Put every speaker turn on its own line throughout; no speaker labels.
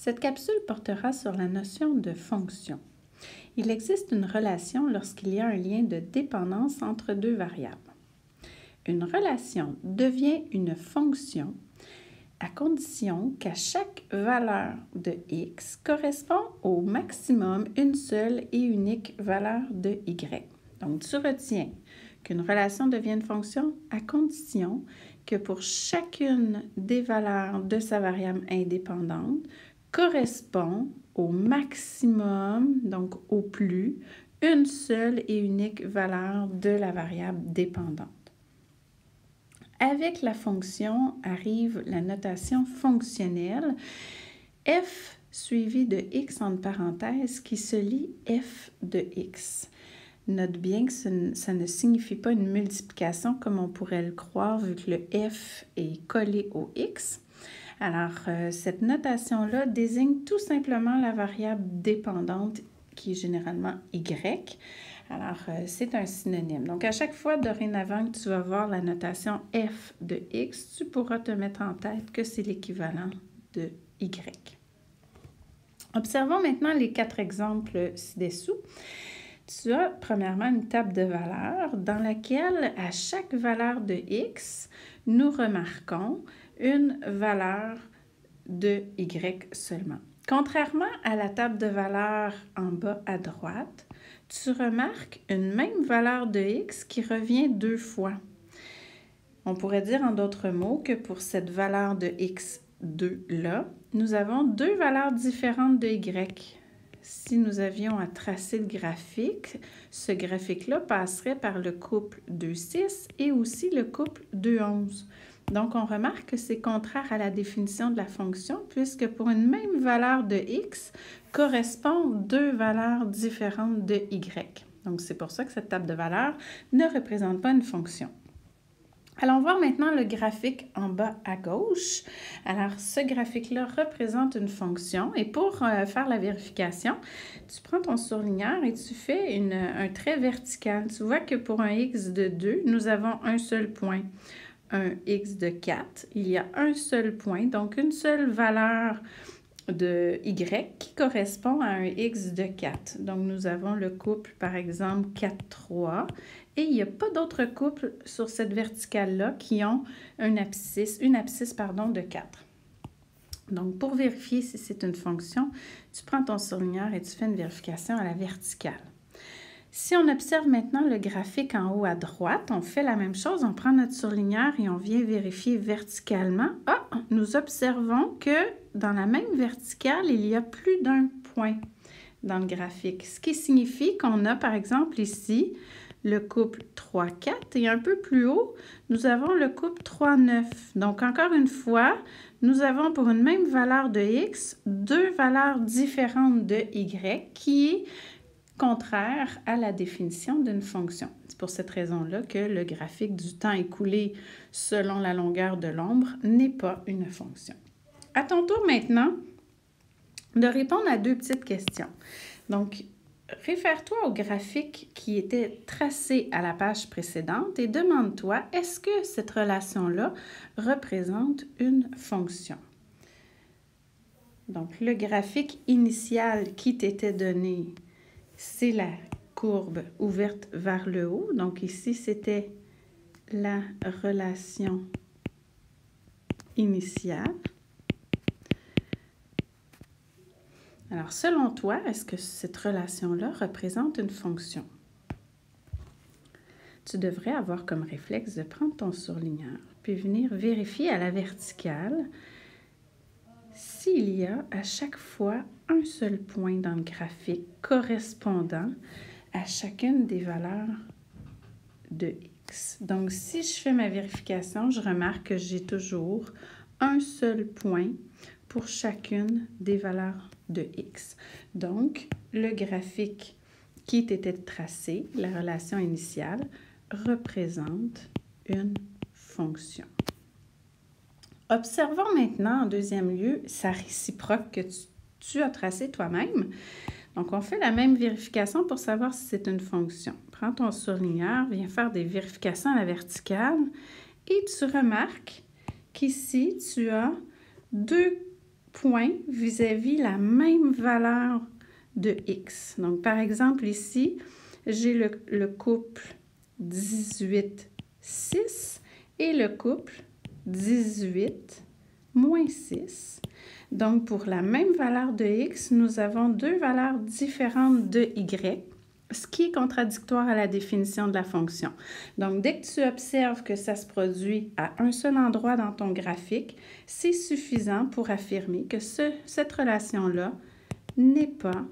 Cette capsule portera sur la notion de fonction. Il existe une relation lorsqu'il y a un lien de dépendance entre deux variables. Une relation devient une fonction à condition qu'à chaque valeur de x correspond au maximum une seule et unique valeur de y. Donc, tu retiens qu'une relation devient une fonction à condition que pour chacune des valeurs de sa variable indépendante correspond au maximum, donc au plus, une seule et unique valeur de la variable dépendante. Avec la fonction arrive la notation fonctionnelle f suivi de x entre parenthèses qui se lit f de x. Note bien que ça ne signifie pas une multiplication comme on pourrait le croire vu que le f est collé au x. Alors, cette notation-là désigne tout simplement la variable dépendante qui est généralement y. Alors, c'est un synonyme. Donc, à chaque fois, dorénavant, que tu vas voir la notation f de x, tu pourras te mettre en tête que c'est l'équivalent de y. Observons maintenant les 4 exemples ci-dessous. Tu as premièrement une table de valeurs dans laquelle, à chaque valeur de x, nous remarquons une valeur de y seulement. Contrairement à la table de valeurs en bas à droite, tu remarques une même valeur de x qui revient 2 fois. On pourrait dire en d'autres mots que pour cette valeur de x2-là, nous avons 2 valeurs différentes de y. Si nous avions à tracer le graphique, ce graphique-là passerait par le couple 2,6 et aussi le couple 2,11. Donc, on remarque que c'est contraire à la définition de la fonction puisque pour une même valeur de x correspondent 2 valeurs différentes de y. Donc, c'est pour ça que cette table de valeurs ne représente pas une fonction. Allons voir maintenant le graphique en bas à gauche. Alors, ce graphique-là représente une fonction et pour faire la vérification, tu prends ton surligneur et tu fais un trait vertical. Tu vois que pour un x de 2, nous avons un seul point. Un x de 4, il y a un seul point, donc une seule valeur de y qui correspond à un x de 4. Donc, nous avons le couple, par exemple, 4, 3. Et il n'y a pas d'autres couples sur cette verticale-là qui ont une abscisse de 4. Donc, pour vérifier si c'est une fonction, tu prends ton surligneur et tu fais une vérification à la verticale. Si on observe maintenant le graphique en haut à droite, on fait la même chose, on prend notre surligneur et on vient vérifier verticalement. Ah, nous observons que dans la même verticale, il y a plus d'un point dans le graphique, ce qui signifie qu'on a par exemple ici le couple 3, 4 et un peu plus haut, nous avons le couple 3, 9. Donc encore une fois, nous avons pour une même valeur de x, 2 valeurs différentes de y qui est contraire à la définition d'une fonction. C'est pour cette raison-là que le graphique du temps écoulé selon la longueur de l'ombre n'est pas une fonction. À ton tour maintenant de répondre à 2 petites questions. Donc, réfère-toi au graphique qui était tracé à la page précédente et demande-toi, est-ce que cette relation-là représente une fonction? Donc, le graphique initial qui t'était donné, c'est la courbe ouverte vers le haut. Donc ici, c'était la relation initiale. Alors, selon toi, est-ce que cette relation-là représente une fonction? Tu devrais avoir comme réflexe de prendre ton surligneur, puis venir vérifier à la verticale s'il y a à chaque fois un seul point dans le graphique correspondant à chacune des valeurs de x. Donc, si je fais ma vérification, je remarque que j'ai toujours un seul point pour chacune des valeurs de x. Donc, le graphique qui était tracé, la relation initiale, représente une fonction. Observons maintenant en deuxième lieu sa réciproque que tu as tracée toi-même. Donc, on fait la même vérification pour savoir si c'est une fonction. Prends ton surligneur, viens faire des vérifications à la verticale et tu remarques qu'ici, tu as 2 points vis-à-vis la même valeur de x. Donc, par exemple, ici, j'ai le couple 18, 6 et le couple 18, moins 6. Donc, pour la même valeur de x, nous avons deux valeurs différentes de y, ce qui est contradictoire à la définition de la fonction. Donc, dès que tu observes que ça se produit à un seul endroit dans ton graphique, c'est suffisant pour affirmer que cette relation-là n'est pas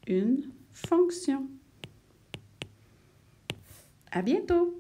une fonction. À bientôt!